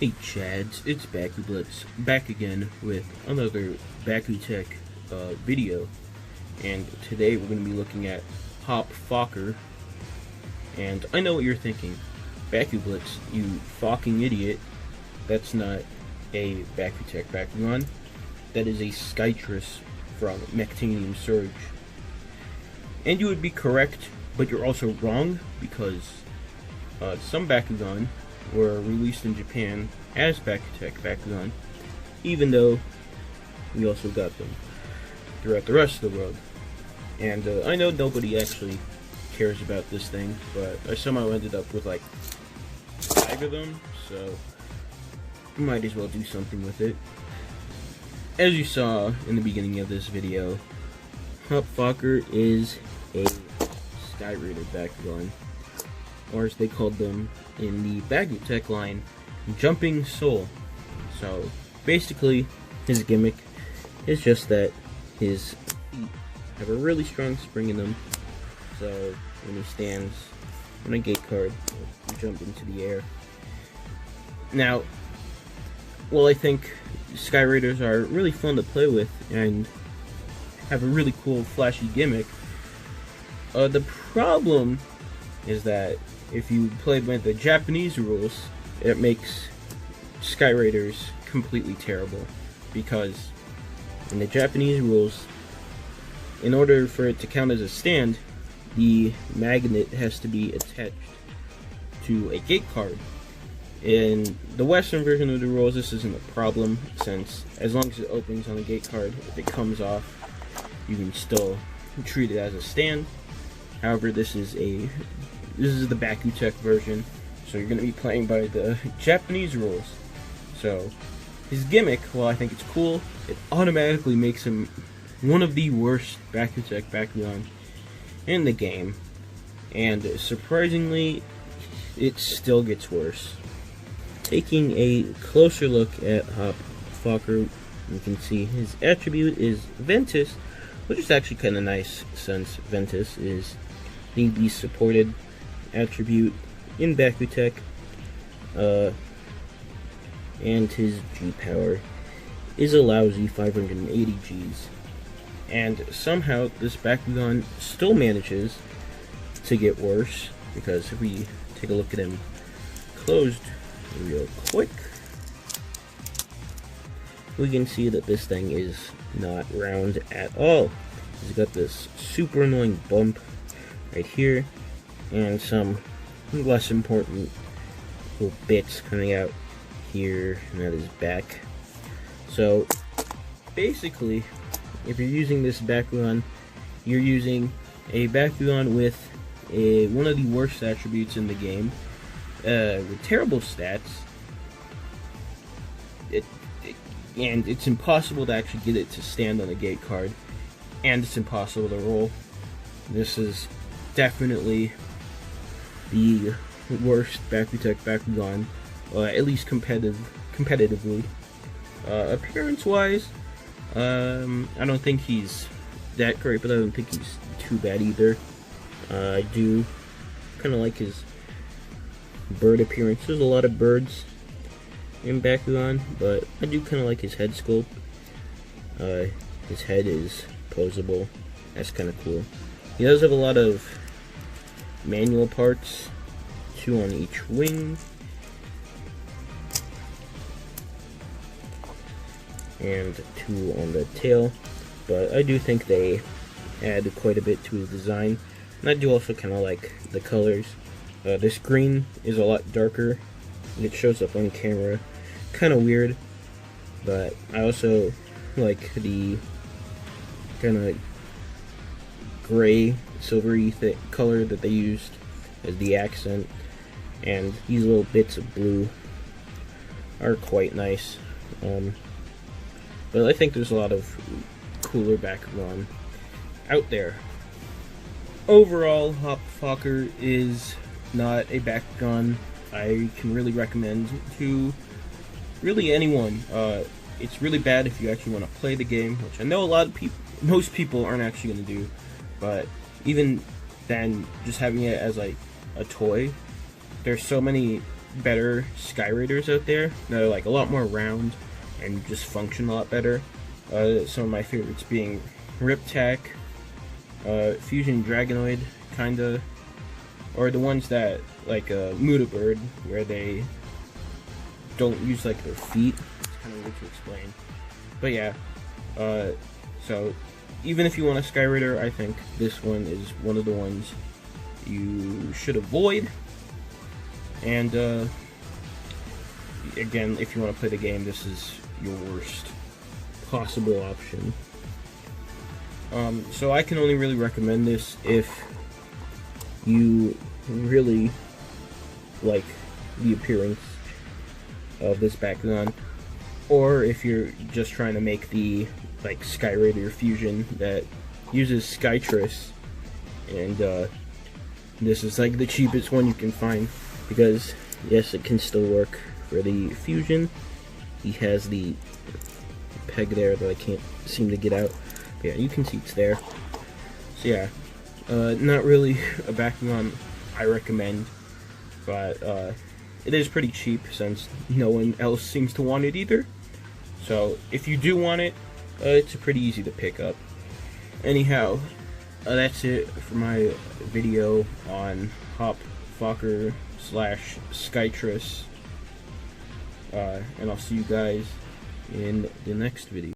Hey Chads, it's Bakublitz, back again with another Bakutech video, and today we're going to be looking at Hop Fokker. And I know what you're thinking, Bakublitz, you fucking idiot, that's not a Bakutech Bakugan, that is a Skytruss from Mechtanium Surge. And you would be correct, but you're also wrong, because some Bakugan were released in Japan as Bakutech Bakugan, even though we also got them throughout the rest of the world. And I know nobody actually cares about this thing, but I somehow ended up with like 5 of them, so might as well do something with it. As you saw in the beginning of this video, Hop Fokker is a Sky Raider Bakugan, or as they called them in the Bakutech line, Jumping Soul. So basically, his gimmick is just that his feet have a really strong spring in them, so when he stands on a gate card, he'll jump into the air. Now, while I think Sky Raiders are really fun to play with and have a really cool flashy gimmick, the problem is that if you play by the Japanese rules, it makes Sky Raiders completely terrible, because in the Japanese rules, in order for it to count as a stand, the magnet has to be attached to a gate card. In the Western version of the rules, this isn't a problem, since as long as it opens on the gate card, if it comes off, you can still treat it as a stand. However, this is the Bakutech version, so you're going to be playing by the Japanese rules. So his gimmick, while I think it's cool, it automatically makes him one of the worst Bakutech Bakugan in the game, and surprisingly, it still gets worse. Taking a closer look at Hop Fokker, you can see his attribute is Ventus, which is actually kind of nice, since Ventus is the supported attribute in Bakutech, and his G power is a lousy 580 Gs, and somehow this Bakugan still manages to get worse, because if we take a look at him closed real quick, we can see that this thing is not round at all. He's got this super annoying bump right here, and some less important little bits coming out here and at his back. So basically, if you're using this Bakugan, you're using a Bakugan with one of the worst attributes in the game, with terrible stats, and it's impossible to actually get it to stand on a gate card, and it's impossible to roll. This is definitely the worst Bakutech Bakugan, at least competitively. Appearance-wise, I don't think he's that great, but I don't think he's too bad either. I do kind of like his bird appearance. There's a lot of birds in Bakugan, but I do kind of like his head sculpt. His head is posable. That's kind of cool. He does have a lot of manual parts, 2 on each wing, and 2 on the tail, but I do think they add quite a bit to his design, and I do also kind of like the colors. This green is a lot darker, and it shows up on camera kind of weird, but I also like the kind of gray, silvery color that they used as the accent, and these little bits of blue are quite nice. But I think there's a lot of cooler Bakugan out there. Overall, Hop Fokker is not a Bakugan I can really recommend to really anyone. It's really bad if you actually want to play the game, which I know most people aren't actually going to do, but even then, just having it as like a toy, there's so many better Sky Raiders out there that are like a lot more round and just function a lot better. Some of my favorites being Riptac, Fusion Dragonoid, kinda, or the ones that like Mudabird, where they don't use like their feet. It's kind of weird to explain, but yeah. So even if you want a Sky Raider, I think this one is one of the ones you should avoid. And again, if you want to play the game, this is your worst possible option. So I can only really recommend this if you really like the appearance of this Bakugan, or if you're just trying to make the like Sky Raider fusion that uses Skytruss, and this is like the cheapest one you can find, because yes, it can still work for the fusion. He has the peg there that I can't seem to get out. But yeah, you can see it's there. So yeah, not really a Bakugan I recommend, but it is pretty cheap since no one else seems to want it either. So if you do want it, it's pretty easy to pick up. Anyhow, that's it for my video on Hop Fokker / Skytruss, and I'll see you guys in the next video.